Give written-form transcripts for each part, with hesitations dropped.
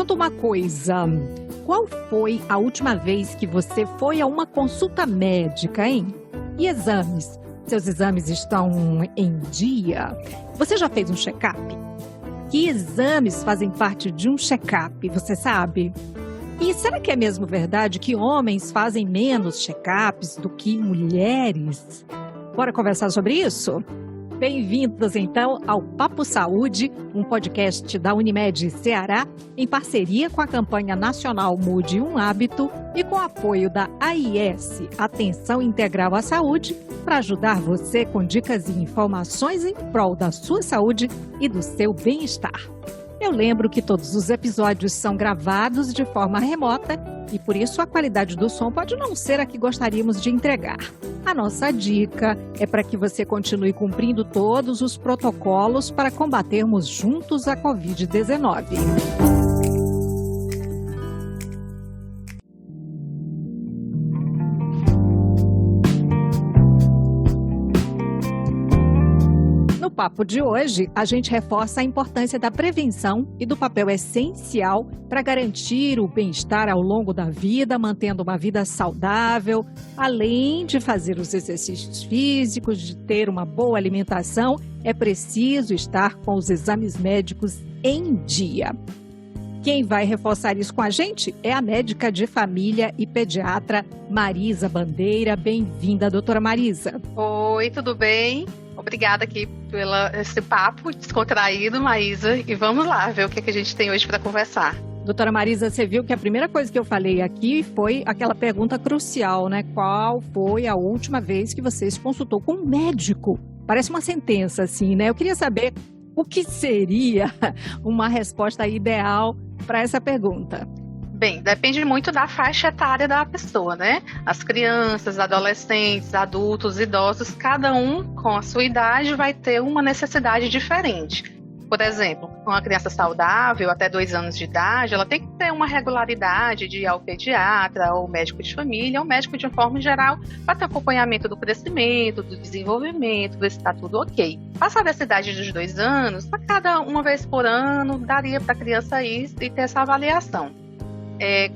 conta uma coisa. Qual foi a última vez que você foi a uma consulta médica, hein? E exames? Seus exames estão em dia? Você já fez um check-up? Que exames fazem parte de um check-up, você sabe? E será que é mesmo verdade que homens fazem menos check-ups do que mulheres? Bora conversar sobre isso? Bem-vindos, então, ao Papo Saúde, um podcast da Unimed Ceará, em parceria com a campanha nacional Mude um Hábito e com o apoio da AIS, Atenção Integral à Saúde, para ajudar você com dicas e informações em prol da sua saúde e do seu bem-estar. Eu lembro que todos os episódios são gravados de forma remota e por isso a qualidade do som pode não ser a que gostaríamos de entregar. A nossa dica é para que você continue cumprindo todos os protocolos para combatermos juntos a Covid-19. No papo de hoje, a gente reforça a importância da prevenção e do papel essencial para garantir o bem-estar ao longo da vida, mantendo uma vida saudável, além de fazer os exercícios físicos, de ter uma boa alimentação, é preciso estar com os exames médicos em dia. Quem vai reforçar isso com a gente é a médica de família e pediatra Marisa Bandeira. Bem-vinda, doutora Marisa. Oi, tudo bem? Obrigada aqui pelo esse papo descontraído, Maísa. E vamos lá ver o que a gente tem hoje para conversar. Doutora Marisa, você viu que a primeira coisa que eu falei aqui foi aquela pergunta crucial, né? Qual foi a última vez que você se consultou com um médico? Parece uma sentença, assim, né? Eu queria saber o que seria uma resposta ideal para essa pergunta. Bem, depende muito da faixa etária da pessoa, né? As crianças, adolescentes, adultos, idosos, cada um com a sua idade vai ter uma necessidade diferente. Por exemplo, uma criança saudável até 2 anos de idade, ela tem que ter uma regularidade de ir ao pediatra, ou médico de família, ou médico de uma forma geral, para ter acompanhamento do crescimento, do desenvolvimento, ver se está tudo ok. Passada essa idade dos 2 anos, a cada uma vez por ano, daria para a criança ir e ter essa avaliação.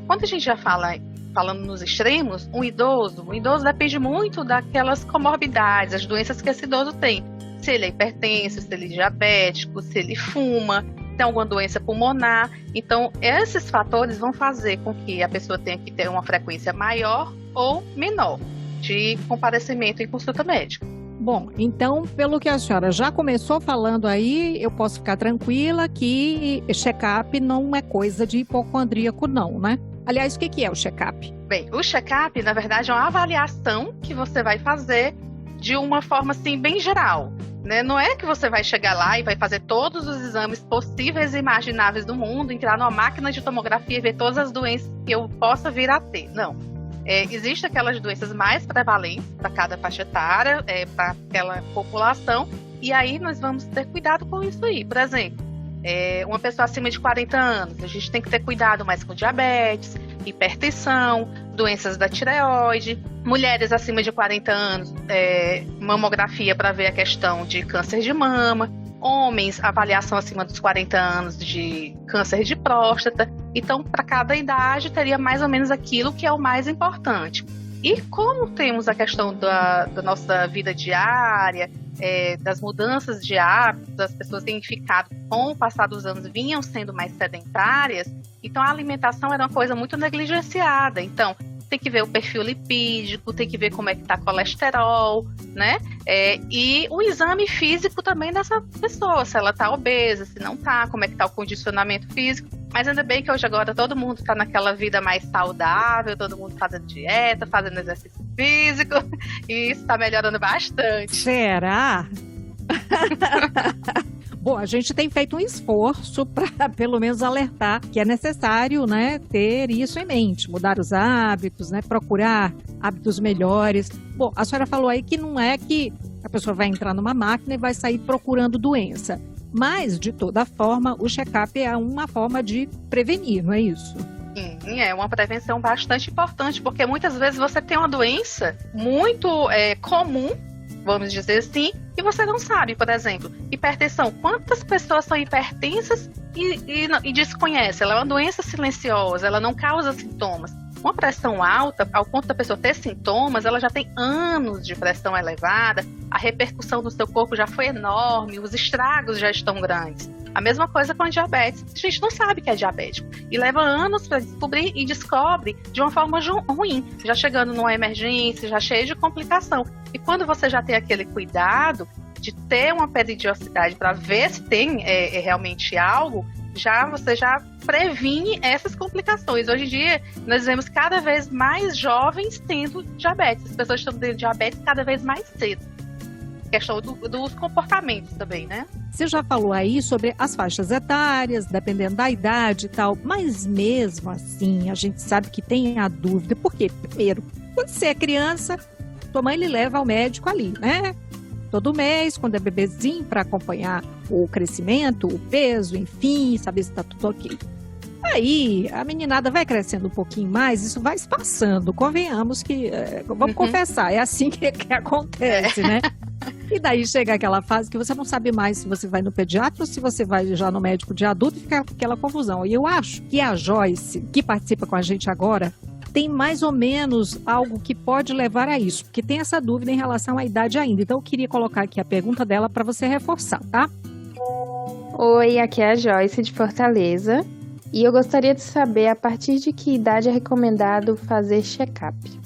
Quando a gente já falando nos extremos, um idoso depende muito daquelas comorbidades, as doenças que esse idoso tem. Se ele é hipertenso, se ele é diabético, se ele fuma, tem alguma doença pulmonar. Então, esses fatores vão fazer com que a pessoa tenha que ter uma frequência maior ou menor de comparecimento em consulta médica. Bom, então, pelo que a senhora já começou falando aí, eu posso ficar tranquila que check-up não é coisa de hipocondríaco não, né? Aliás, o que é o check-up? Bem, o check-up, na verdade, é uma avaliação que você vai fazer de uma forma, assim, bem geral, né? Não é que você vai chegar lá e vai fazer todos os exames possíveis e imagináveis do mundo, entrar numa máquina de tomografia e ver todas as doenças que eu possa vir a ter, não. Existem aquelas doenças mais prevalentes para cada faixa etária, para aquela população, e aí nós vamos ter cuidado com isso aí. Por exemplo, uma pessoa acima de 40 anos, a gente tem que ter cuidado mais com diabetes, hipertensão, doenças da tireoide. Mulheres acima de 40 anos, mamografia para ver a questão de câncer de mama. Homens, avaliação acima dos 40 anos de câncer de próstata. Então, para cada idade, teria mais ou menos aquilo que é o mais importante. E como temos a questão da nossa vida diária, das mudanças de hábitos, as pessoas têm ficado, com o passar dos anos, vinham sendo mais sedentárias, então a alimentação era uma coisa muito negligenciada. Então, tem que ver o perfil lipídico, tem que ver como é que está o colesterol, né? E o exame físico também dessa pessoa, se ela está obesa, se não está, como é que está o condicionamento físico. Mas ainda bem que hoje agora todo mundo está naquela vida mais saudável, todo mundo fazendo dieta, fazendo exercício físico, e isso está melhorando bastante. Será? Bom, a gente tem feito um esforço para, pelo menos, alertar que é necessário, né, ter isso em mente, mudar os hábitos, né, procurar hábitos melhores. Bom, a senhora falou aí que não é que a pessoa vai entrar numa máquina e vai sair procurando doença, mas, de toda forma, o check-up é uma forma de prevenir, não é isso? Sim, é uma prevenção bastante importante, porque muitas vezes você tem uma doença muito comum, vamos dizer assim, e você não sabe. Por exemplo, hipertensão. Quantas pessoas são hipertensas e desconhecem? Ela é uma doença silenciosa, ela não causa sintomas. Uma pressão alta, ao ponto da pessoa ter sintomas, ela já tem anos de pressão elevada, a repercussão no seu corpo já foi enorme, os estragos já estão grandes. A mesma coisa com a diabetes. A gente não sabe que é diabético e leva anos para descobrir e descobre de uma forma ruim, já chegando numa emergência, já cheio de complicação. E quando você já tem aquele cuidado de ter uma periodicidade para ver se tem realmente algo, você já previne essas complicações. Hoje em dia, nós vemos cada vez mais jovens tendo diabetes. As pessoas estão tendo diabetes cada vez mais cedo. Questão dos comportamentos também, né? Você já falou aí sobre as faixas etárias, dependendo da idade e tal, mas mesmo assim, a gente sabe que tem a dúvida. Por quê? Primeiro, quando você é criança, tua mãe lhe leva ao médico ali, né? Todo mês, quando é bebezinho, para acompanhar o crescimento, o peso, enfim, saber se está tudo ok. Aí, a meninada vai crescendo um pouquinho mais, isso vai se passando, convenhamos que, vamos confessar, é assim que acontece, né? E daí chega aquela fase que você não sabe mais se você vai no pediatra ou se você vai já no médico de adulto e fica aquela confusão. E eu acho que a Joyce, que participa com a gente agora, tem mais ou menos algo que pode levar a isso, porque tem essa dúvida em relação à idade ainda. Então eu queria colocar aqui a pergunta dela para você reforçar, tá? Oi, aqui é a Joyce de Fortaleza e eu gostaria de saber a partir de que idade é recomendado fazer check-up.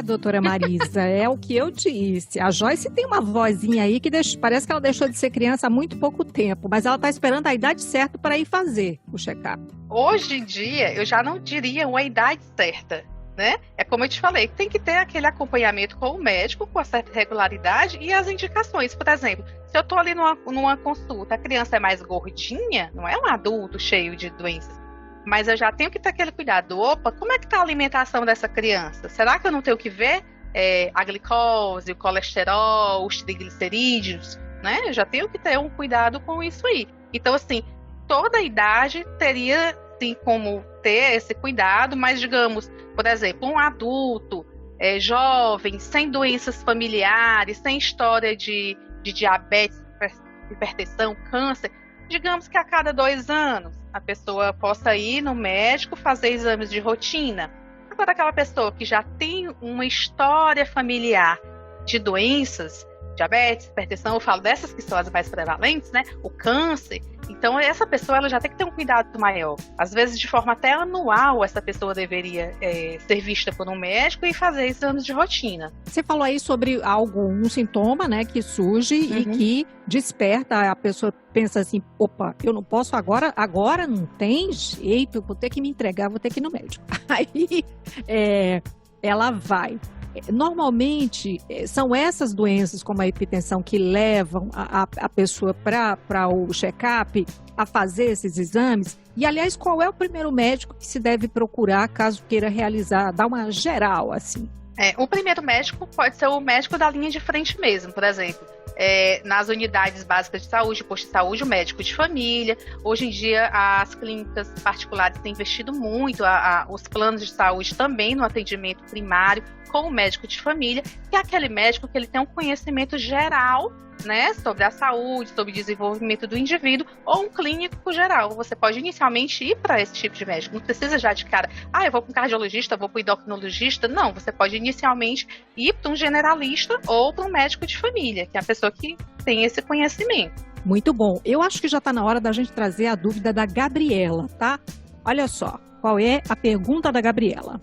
Doutora Marisa, é o que eu disse. A Joyce tem uma vozinha aí que parece que ela deixou de ser criança há muito pouco tempo, mas ela está esperando a idade certa para ir fazer o check-up. Hoje em dia, eu já não diria uma idade certa, né? É como eu te falei, tem que ter aquele acompanhamento com o médico, com a certa regularidade e as indicações. Por exemplo, se eu estou ali numa consulta, a criança é mais gordinha, não é um adulto cheio de doenças, mas eu já tenho que ter aquele cuidado. Opa, como é que está a alimentação dessa criança? Será que eu não tenho que ver a glicose, o colesterol, os triglicerídeos, né? Eu já tenho que ter um cuidado com isso aí. Então, assim, toda idade teria, sim, como ter esse cuidado, mas, digamos, por exemplo, um adulto jovem, sem doenças familiares, sem história de diabetes, hipertensão, câncer, digamos que a cada 2 anos a pessoa possa ir no médico fazer exames de rotina. Agora, aquela pessoa que já tem uma história familiar de doenças, diabetes, hipertensão, eu falo dessas que são as mais prevalentes, né? O câncer. Então, essa pessoa ela já tem que ter um cuidado maior. Às vezes, de forma até anual, essa pessoa deveria ser vista por um médico e fazer exames de rotina. Você falou aí sobre um sintoma, né, que surge e que desperta, a pessoa pensa assim, opa, eu não posso agora não tem jeito, vou ter que me entregar, vou ter que ir no médico. Aí, ela vai. Normalmente, são essas doenças, como a hipertensão, que levam a pessoa para o check-up, a fazer esses exames. E, aliás, qual é o primeiro médico que se deve procurar caso queira realizar, dar uma geral, assim? O primeiro médico pode ser o médico da linha de frente mesmo, por exemplo. Nas unidades básicas de saúde, posto de saúde, o médico de família. Hoje em dia, as clínicas particulares têm investido muito, os planos de saúde também no atendimento primário com o médico de família, que é aquele médico que ele tem um conhecimento geral, né, sobre a saúde, sobre o desenvolvimento do indivíduo, ou um clínico geral. Você pode inicialmente ir para esse tipo de médico, não precisa já de cara, eu vou para um cardiologista, vou para um endocrinologista, não, você pode inicialmente ir para um generalista ou para um médico de família, que é a pessoa que tem esse conhecimento. Muito bom, eu acho que já está na hora da gente trazer a dúvida da Gabriela, tá? Olha só, qual é a pergunta da Gabriela?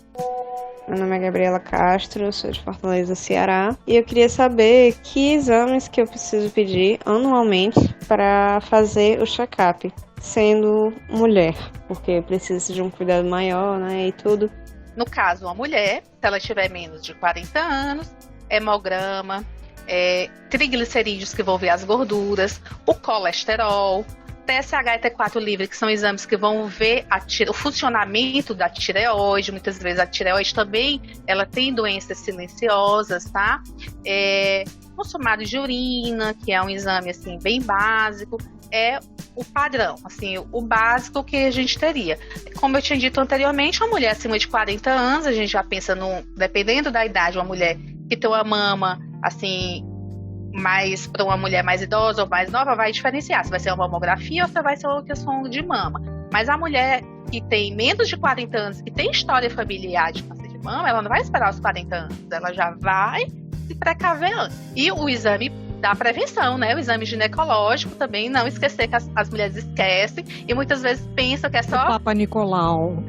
Meu nome é Gabriela Castro, eu sou de Fortaleza, Ceará. E eu queria saber que exames que eu preciso pedir anualmente para fazer o check-up, sendo mulher, porque precisa de um cuidado maior, né, e tudo. No caso, uma mulher, se ela tiver menos de 40 anos, hemograma, triglicerídeos que vão ver as gorduras, o colesterol, TSH e T4 livre, que são exames que vão ver o funcionamento da tireoide. Muitas vezes a tireoide também, ela tem doenças silenciosas, tá? Consumados de urina, que é um exame, assim, bem básico, é o padrão, assim, o básico que a gente teria. Como eu tinha dito anteriormente, uma mulher acima de 40 anos, a gente já pensa dependendo da idade, uma mulher que tem uma mama assim, mais para uma mulher mais idosa ou mais nova, vai diferenciar se vai ser uma mamografia ou se vai ser uma ultrassom de mama. Mas a mulher que tem menos de 40 anos, que tem história familiar de câncer de mama, ela não vai esperar os 40 anos, ela já vai se precaver antes. E o exame da prevenção, né? O exame ginecológico também, não esquecer que as mulheres esquecem e muitas vezes pensam que é só... O Papa Nicolau.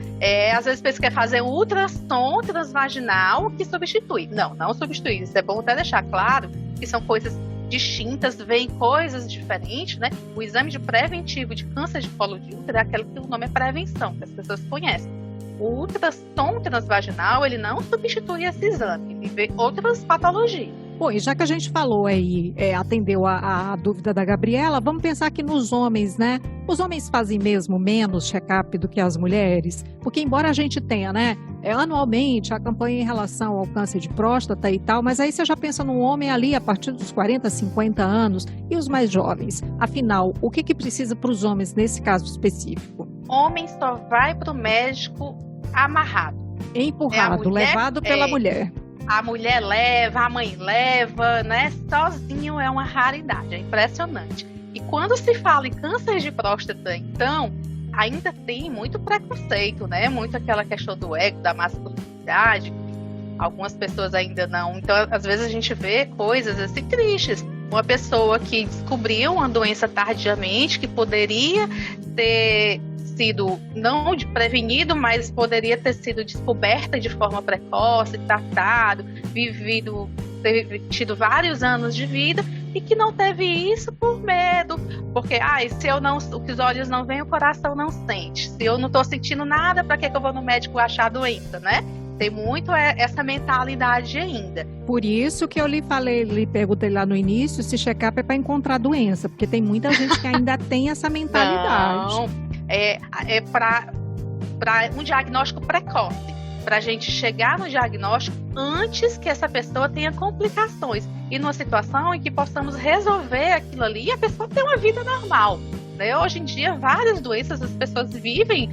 Às vezes pensam que é fazer um ultrassom transvaginal que substitui. Não substitui. Isso é bom até deixar claro que são coisas distintas, vêm coisas diferentes, né? O exame de preventivo de câncer de colo de útero é aquele que o nome é prevenção, que as pessoas conhecem. O ultrassom transvaginal, ele não substitui esse exame, ele vê outras patologias. Bom, e já que a gente falou aí, atendeu a dúvida da Gabriela, vamos pensar aqui nos homens, né? Os homens fazem mesmo menos check-up do que as mulheres? Porque embora a gente tenha, né, anualmente a campanha em relação ao câncer de próstata e tal, mas aí você já pensa num homem ali a partir dos 40, 50 anos e os mais jovens. Afinal, o que precisa para os homens nesse caso específico? Homem só vai para o médico amarrado. Empurrado, levado pela mulher. A mulher leva, a mãe leva, né? Sozinho é uma raridade, é impressionante. E quando se fala em câncer de próstata, então, ainda tem muito preconceito, né? Muito aquela questão do ego, da masculinidade. Algumas pessoas ainda não. Então, às vezes a gente vê coisas assim tristes. Uma pessoa que descobriu uma doença tardiamente, que poderia ter sido não prevenido, mas poderia ter sido descoberta de forma precoce, tratado, ter tido vários anos de vida e que não teve isso por medo, porque se os olhos não veem, o coração não sente. Se eu não estou sentindo nada, para que eu vou no médico achar a doença, né? Tem muito essa mentalidade ainda. Por isso que eu lhe perguntei lá no início se check-up é para encontrar doença, porque tem muita gente que ainda tem essa mentalidade. Não. É para um diagnóstico precoce, para a gente chegar no diagnóstico antes que essa pessoa tenha complicações e numa situação em que possamos resolver aquilo ali e a pessoa ter uma vida normal, né? Hoje em dia, várias doenças, as pessoas vivem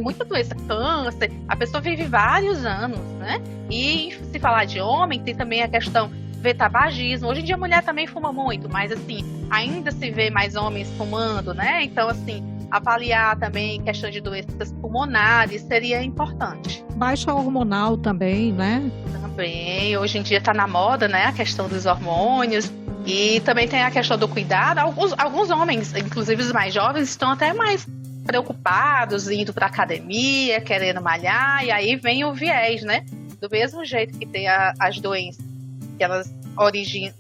muita doença, câncer, a pessoa vive vários anos, né? E se falar de homem, tem também a questão vê tabagismo. Hoje em dia a mulher também fuma muito, mas assim, ainda se vê mais homens fumando, né? Então, assim, avaliar também questão de doenças pulmonares seria importante. Baixa hormonal também, né? Também, hoje em dia está na moda, né, a questão dos hormônios. E também tem a questão do cuidado. Alguns homens, inclusive os mais jovens, estão até mais preocupados, indo para academia, querendo malhar, e aí vem o viés, né? Do mesmo jeito que tem as doenças, que elas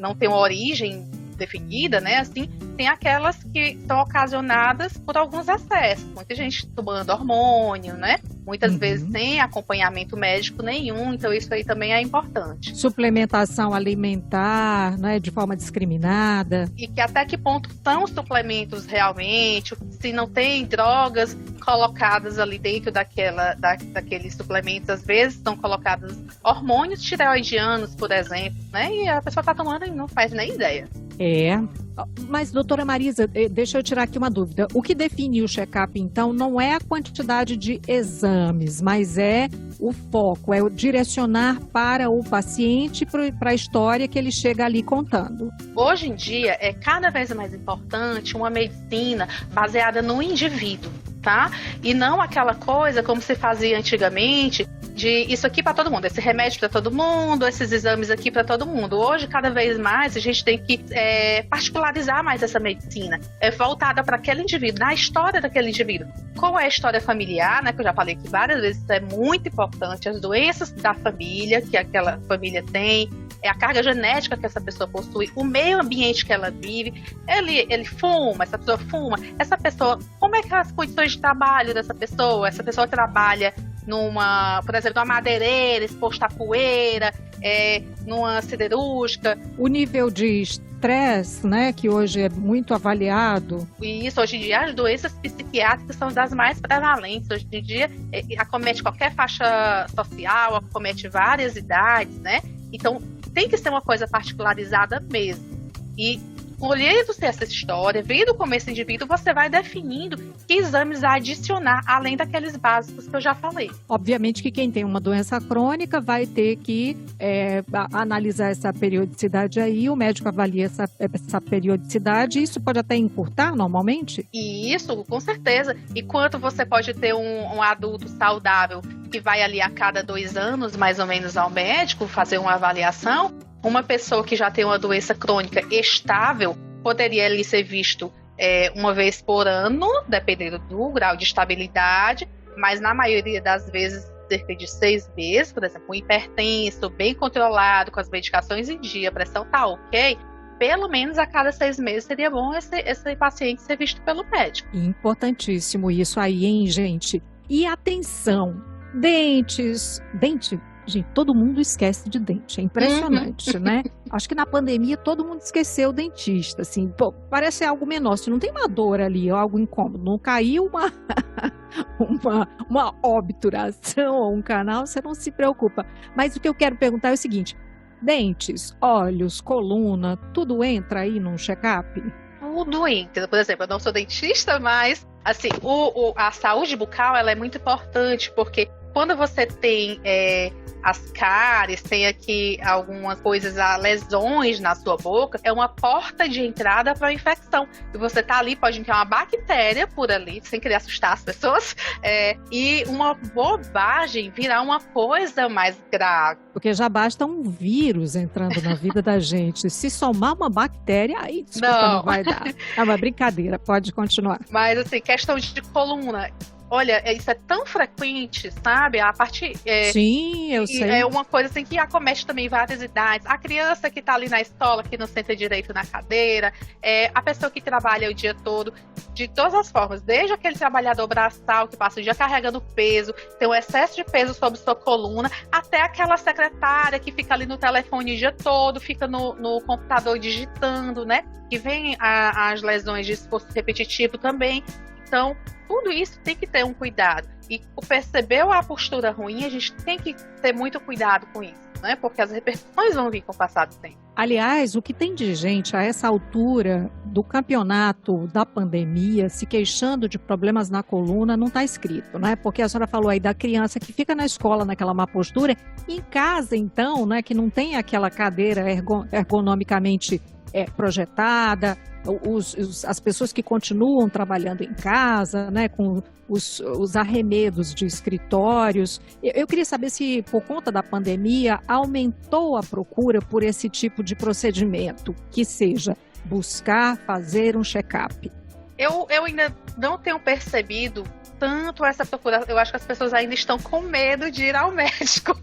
não têm uma origem definida, né? Assim, tem aquelas que são ocasionadas por alguns excessos. Muita gente tomando hormônio, né? Muitas vezes sem acompanhamento médico nenhum, então isso aí também é importante. Suplementação alimentar, né, de forma discriminada. E que até que ponto são suplementos realmente, se não tem drogas colocadas ali dentro daqueles suplementos, às vezes são colocados hormônios tireoidianos, por exemplo, né? E a pessoa está tomando e não faz nem ideia. Mas, doutora Marisa, deixa eu tirar aqui uma dúvida. O que define o check-up, então, não é a quantidade de exames, mas é o foco, é o direcionar para o paciente, para a história que ele chega ali contando. Hoje em dia, é cada vez mais importante uma medicina baseada no indivíduo, tá? E não aquela coisa como se fazia antigamente, de isso aqui para todo mundo, esse remédio para todo mundo, esses exames aqui para todo mundo. Hoje, cada vez mais, a gente tem que particularizar mais essa medicina, voltada para aquele indivíduo, na história daquele indivíduo. Qual é a história familiar, né, que eu já falei aqui várias vezes, isso é muito importante, as doenças da família, que aquela família tem, a carga genética que essa pessoa possui, o meio ambiente que ela vive, ele fuma, essa pessoa fuma, essa pessoa, como é que as condições de trabalho dessa pessoa, essa pessoa trabalha por exemplo, numa madeireira, exposta à poeira, numa siderúrgica. O nível de estresse, né, que hoje é muito avaliado. Isso, hoje em dia as doenças psiquiátricas são das mais prevalentes. Hoje em dia acomete qualquer faixa social, acomete várias idades, né? Então tem que ser uma coisa particularizada mesmo. E olhando-se essa história, vendo como esse indivíduo, você vai definindo que exames adicionar, além daqueles básicos que eu já falei. Obviamente que quem tem uma doença crônica vai ter que analisar essa periodicidade aí, o médico avalia essa periodicidade, e isso pode até encurtar normalmente? Isso, com certeza. Enquanto você pode ter um adulto saudável que vai ali a cada 2 anos, mais ou menos, ao médico fazer uma avaliação, uma pessoa que já tem uma doença crônica estável poderia ali ser visto uma vez por ano, dependendo do grau de estabilidade, mas na maioria das vezes cerca de 6 meses, por exemplo, um hipertenso, bem controlado, com as medicações em dia, a pressão tá ok, pelo menos a cada 6 meses seria bom esse paciente ser visto pelo médico. Importantíssimo isso aí, hein, gente? E atenção, dente, gente, todo mundo esquece de dente, é impressionante, né? Acho que na pandemia todo mundo esqueceu o dentista, assim, pô, parece algo menor, se não tem uma dor ali, algo incômodo, não caiu uma obturação ou um canal, você não se preocupa. Mas o que eu quero perguntar é o seguinte, dentes, olhos, coluna, tudo entra aí num check-up? Tudo entra, por exemplo, eu não sou dentista, mas assim, a saúde bucal ela é muito importante, porque quando você tem as cáries, tem aqui algumas coisas, lesões na sua boca, é uma porta de entrada para a infecção. E você tá ali, pode entrar uma bactéria por ali, sem querer assustar as pessoas, e uma bobagem virar uma coisa mais grave. Porque já basta um vírus entrando na vida da gente. Se somar uma bactéria, aí desculpa, não vai dar. É uma brincadeira, pode continuar. Mas assim, questão de coluna. Olha, isso é tão frequente, sabe? A parte sim, eu sei. É uma coisa assim que acomete também várias idades. A criança que está ali na escola, que não senta direito na cadeira, a pessoa que trabalha o dia todo, de todas as formas, desde aquele trabalhador braçal que passa o dia carregando peso, tem um excesso de peso sobre sua coluna, até aquela secretária que fica ali no telefone o dia todo, fica no computador digitando, né? Que vem as lesões de esforço repetitivo também. Então, tudo isso tem que ter um cuidado. E percebeu a postura ruim, a gente tem que ter muito cuidado com isso, né? Porque as repercussões vão vir com o passar do tempo. Aliás, o que tem de gente a essa altura do campeonato da pandemia se queixando de problemas na coluna não está escrito, né? Porque a senhora falou aí da criança que fica na escola naquela má postura, em casa então, né? Que não tem aquela cadeira ergonomicamente projetada, as pessoas que continuam trabalhando em casa, né, com os arremedos de escritórios. Eu queria saber se, por conta da pandemia, aumentou a procura por esse tipo de procedimento, que seja buscar fazer um check-up. Eu ainda não tenho percebido tanto essa procura. Eu acho que as pessoas ainda estão com medo de ir ao médico.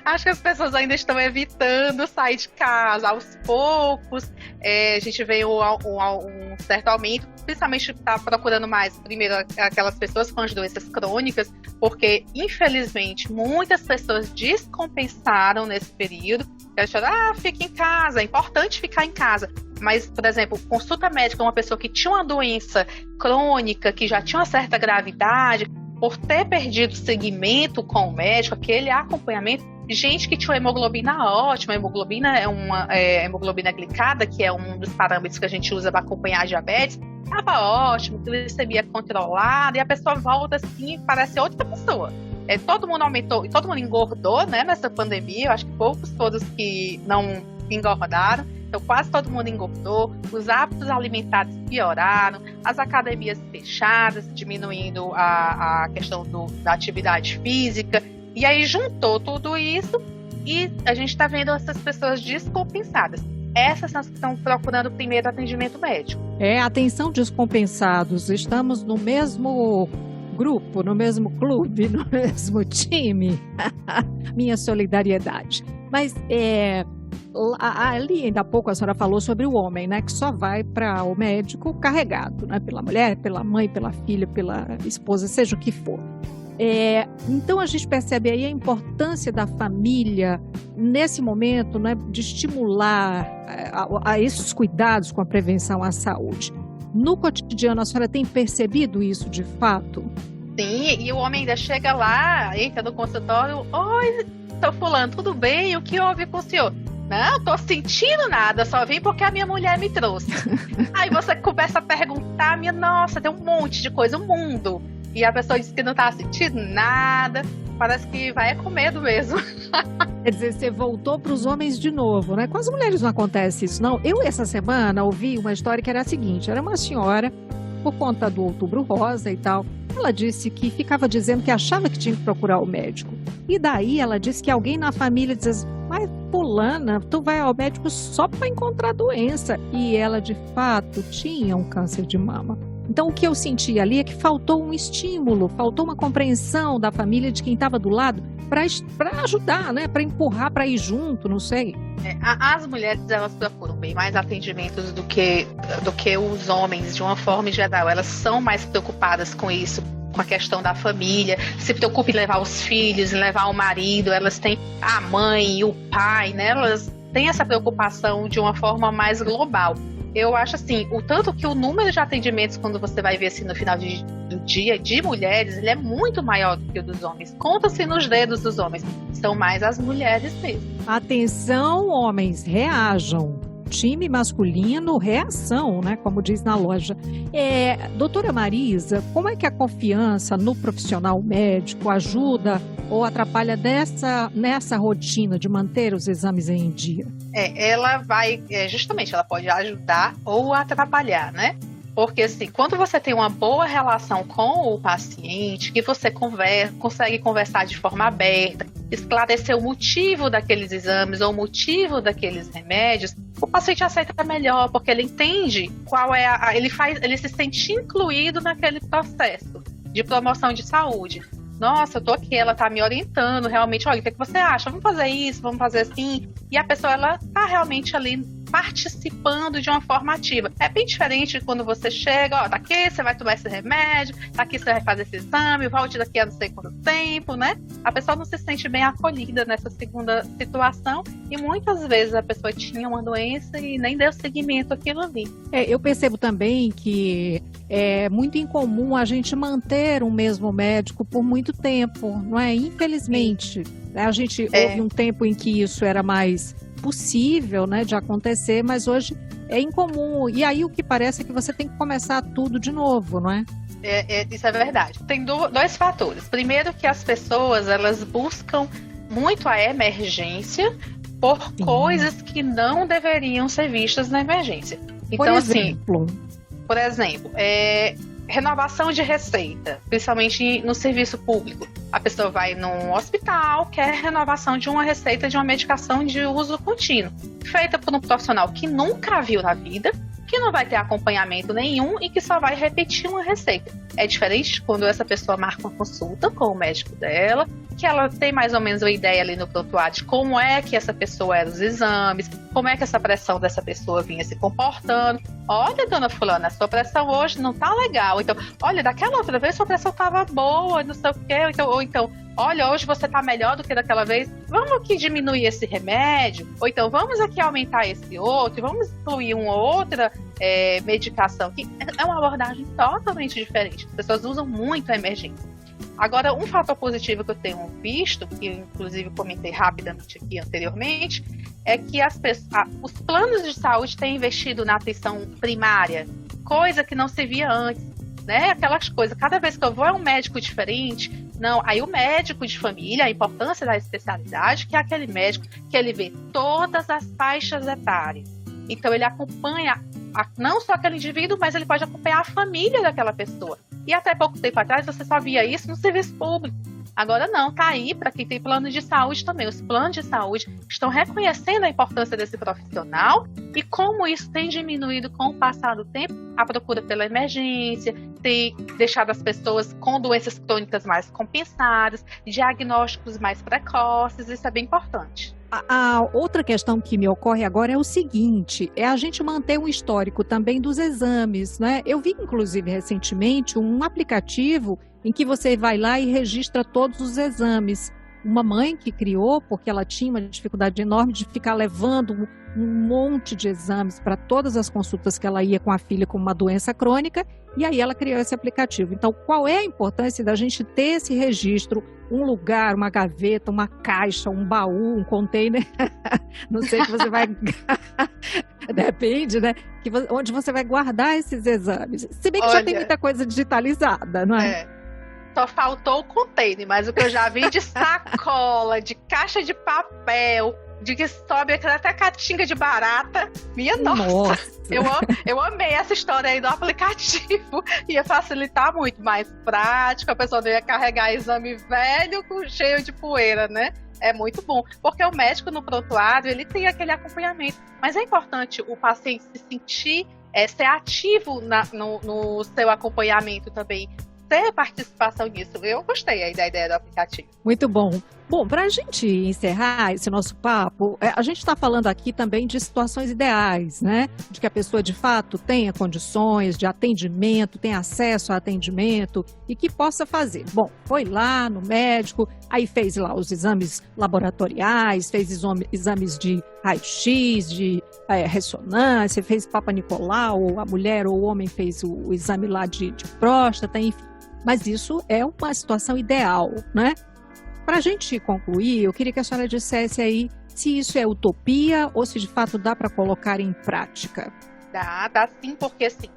Acho que as pessoas ainda estão evitando sair de casa aos poucos. A gente vê um certo aumento, principalmente está procurando mais, primeiro, aquelas pessoas com as doenças crônicas, porque, infelizmente, muitas pessoas descompensaram nesse período. Elas falam, fica em casa, é importante ficar em casa. Mas, por exemplo, consulta médica, uma pessoa que tinha uma doença crônica, que já tinha uma certa gravidade, por ter perdido segmento com o médico, aquele acompanhamento, gente que tinha uma hemoglobina ótima, a hemoglobina é uma hemoglobina glicada, que é um dos parâmetros que a gente usa para acompanhar a diabetes, estava ótimo, glicemia controlada, e a pessoa volta assim, parece outra pessoa. Todo mundo aumentou, todo mundo engordou, né, nessa pandemia, eu acho que poucos todos que não engordaram, então quase todo mundo engordou, os hábitos alimentares pioraram, as academias fechadas, diminuindo a questão da atividade física, e aí juntou tudo isso e a gente está vendo essas pessoas descompensadas. Essas são as que estão procurando primeiro atendimento médico. Atenção descompensados, estamos no mesmo grupo, no mesmo clube, no mesmo time. Minha solidariedade. Mas ali ainda há pouco a senhora falou sobre o homem, né, que só vai para o médico carregado, né, pela mulher, pela mãe, pela filha, pela esposa, seja o que for. Então a gente percebe aí a importância da família nesse momento, né, de estimular a esses cuidados com a prevenção à saúde. No cotidiano, a senhora tem percebido isso de fato? Sim, e o homem ainda chega lá, entra no consultório, oi, seu fulano, tudo bem? O que houve com o senhor? Não, tô sentindo nada, só vim porque a minha mulher me trouxe. Aí você começa a perguntar, nossa, tem um monte de coisa, um mundo. E a pessoa diz que não tá sentindo nada, parece que vai com medo mesmo. Quer dizer, você voltou para os homens de novo, né? Com as mulheres não acontece isso, não. Eu, essa semana, ouvi uma história que era a seguinte, era uma senhora, por conta do Outubro Rosa e tal, ela disse que ficava dizendo que achava que tinha que procurar o médico. E daí ela disse que alguém na família dizia, mas fulana, tu vai ao médico só para encontrar doença. E ela, de fato, tinha um câncer de mama. Então, o que eu senti ali é que faltou um estímulo, faltou uma compreensão da família de quem estava do lado para ajudar, né? Para empurrar, para ir junto, não sei. As mulheres, elas procuram bem mais atendimentos do que os homens, de uma forma geral. Elas são mais preocupadas com isso, com a questão da família, se preocupa em levar os filhos, em levar o marido, elas têm a mãe e o pai, né? Elas têm essa preocupação de uma forma mais global. Eu acho assim, o tanto que o número de atendimentos, quando você vai ver assim no final do dia, de mulheres, ele é muito maior do que o dos homens. Conta-se nos dedos dos homens, são mais as mulheres mesmo. Atenção, homens, reajam. Time masculino, reação, né? Como diz na loja. Doutora Marisa, como é que a confiança no profissional médico ajuda ou atrapalha nessa rotina de manter os exames em dia? Ela vai, justamente, ela pode ajudar ou atrapalhar, né? Porque, assim, quando você tem uma boa relação com o paciente, que você consegue conversar de forma aberta, esclarecer o motivo daqueles exames ou o motivo daqueles remédios, o paciente aceita melhor, porque ele entende qual é ele se sente incluído naquele processo de promoção de saúde. Nossa, eu tô aqui, ela tá me orientando realmente, olha, o que você acha? Vamos fazer isso, vamos fazer assim. E a pessoa, ela tá realmente ali participando de uma forma ativa. É bem diferente quando você chega, ó, tá aqui, você vai tomar esse remédio, tá aqui, você vai fazer esse exame, volte daqui a não sei quanto tempo, né? A pessoa não se sente bem acolhida nessa segunda situação e muitas vezes a pessoa tinha uma doença e nem deu seguimento àquilo ali. Eu percebo também que é muito incomum a gente manter um mesmo médico por muito tempo, não é? Infelizmente, a gente houve um tempo em que isso era mais possível, né, de acontecer, mas hoje é incomum. E aí o que parece é que você tem que começar tudo de novo, não é? Isso é verdade. Tem dois fatores. Primeiro, que as pessoas, elas buscam muito a emergência por coisas que não deveriam ser vistas na emergência. Então, por exemplo, renovação de receita, principalmente no serviço público. A pessoa vai num hospital, quer renovação de uma receita de uma medicação de uso contínuo, feita por um profissional que nunca viu na vida, que não vai ter acompanhamento nenhum e que só vai repetir uma receita. É diferente quando essa pessoa marca uma consulta com o médico dela, que ela tem mais ou menos uma ideia ali no prontuário de como é que essa pessoa era os exames, como é que essa pressão dessa pessoa vinha se comportando. Olha, dona fulana, a sua pressão hoje não tá legal. Então, olha, daquela outra vez sua pressão tava boa, não sei o quê. Ou então, olha, hoje você tá melhor do que daquela vez. Vamos aqui diminuir esse remédio. Ou então, vamos aqui aumentar esse outro. Vamos incluir uma outra medicação. Que é uma abordagem totalmente diferente. As pessoas usam muito a emergência. Agora, um fator positivo que eu tenho visto, que eu inclusive comentei rapidamente aqui anteriormente, é que os planos de saúde têm investido na atenção primária, coisa que não se via antes, né? Aquelas coisas, cada vez que eu vou a um médico diferente, não, aí o médico de família, a importância da especialidade, que é aquele médico que ele vê todas as faixas etárias. Então, ele acompanha não só aquele indivíduo, mas ele pode acompanhar a família daquela pessoa. E até pouco tempo atrás você só via isso no serviço público. Agora não, tá aí para quem tem plano de saúde também. Os planos de saúde estão reconhecendo a importância desse profissional e como isso tem diminuído com o passar do tempo, a procura pela emergência, tem deixado as pessoas com doenças crônicas mais compensadas, diagnósticos mais precoces, isso é bem importante. A outra questão que me ocorre agora é o seguinte, é a gente manter um histórico também dos exames, né? Eu vi, inclusive, recentemente um aplicativo em que você vai lá e registra todos os exames. Uma mãe que criou, porque ela tinha uma dificuldade enorme de ficar levando um monte de exames para todas as consultas que ela ia com a filha com uma doença crônica, E aí ela criou esse aplicativo. Então, qual é a importância da gente ter esse registro, um lugar, uma gaveta, uma caixa, um baú, um container, não sei que você vai... Depende, né? Onde você vai guardar esses exames. Se bem que já tem muita coisa digitalizada, não é? Só faltou o container, mas o que eu já vi de sacola, de caixa de papel, de que sobe até catinga de barata. Minha nossa. Eu amei essa história aí do aplicativo. Ia facilitar muito, mais prático, a pessoa não ia carregar exame velho cheio de poeira, né? É muito bom, porque o médico no prontuário, ele tem aquele acompanhamento, mas é importante o paciente se sentir, ser ativo no seu acompanhamento também, ter participação nisso. Eu gostei aí da ideia do aplicativo. Muito bom. Bom, para a gente encerrar esse nosso papo, a gente está falando aqui também de situações ideais, né? De que a pessoa, de fato, tenha condições de atendimento, tenha acesso a atendimento e que possa fazer. Bom, foi lá no médico, aí fez lá os exames laboratoriais, fez exames de raio-x, de ressonância, fez Papa Nicolau, a mulher ou o homem fez o exame lá de próstata, enfim. Mas isso é uma situação ideal, né? Para a gente concluir, eu queria que a senhora dissesse aí se isso é utopia ou se de fato dá para colocar em prática. Dá sim, porque assim,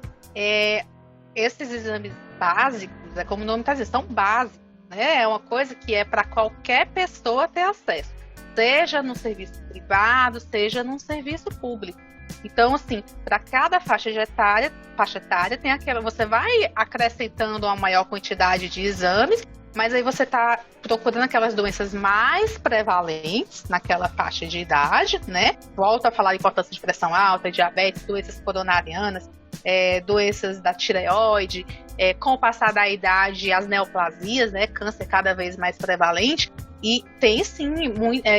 esses exames básicos, como o nome está dizendo, são básicos, né? É uma coisa que é para qualquer pessoa ter acesso, seja no serviço privado, seja num serviço público. Então, assim, para cada faixa etária tem aquela, você vai acrescentando uma maior quantidade de exames, mas aí você está procurando aquelas doenças mais prevalentes naquela faixa de idade, né? Volto a falar de importância de pressão alta, diabetes, doenças coronarianas, doenças da tireoide, com o passar da idade, as neoplasias, né? Câncer cada vez mais prevalente. E tem sim,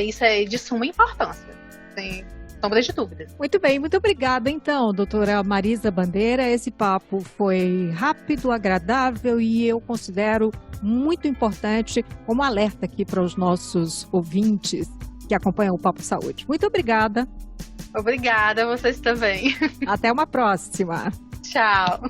isso é de suma importância, sem sombra de dúvidas. Muito bem, muito obrigada então, doutora Marisa Bandeira. Esse papo foi rápido, agradável e eu considero muito importante como alerta aqui para os nossos ouvintes que acompanham o Papo Saúde. Muito obrigada. Obrigada, vocês também. Até uma próxima. Tchau.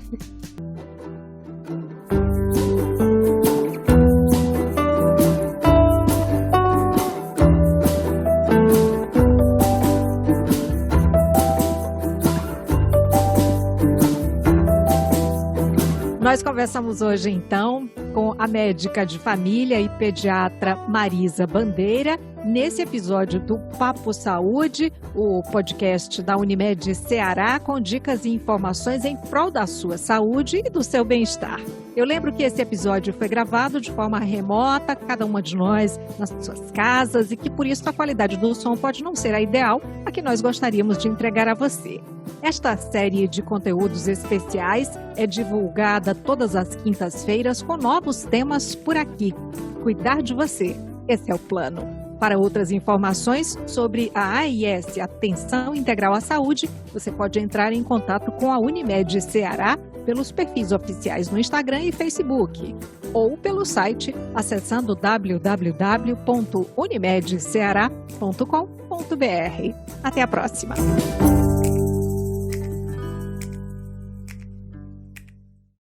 Nós conversamos hoje, então, com a médica de família e pediatra Marisa Bandeira, nesse episódio do Papo Saúde, o podcast da Unimed Ceará, com dicas e informações em prol da sua saúde e do seu bem-estar. Eu lembro que esse episódio foi gravado de forma remota, cada uma de nós nas suas casas, e que por isso a qualidade do som pode não ser a ideal, a que nós gostaríamos de entregar a você. Esta série de conteúdos especiais é divulgada todas as quintas-feiras com novos temas por aqui. Cuidar de você, esse é o plano. Para outras informações sobre a AIS, Atenção Integral à Saúde, você pode entrar em contato com a Unimed Ceará pelos perfis oficiais no Instagram e Facebook, ou pelo site acessando www.unimedceara.com.br. Até a próxima!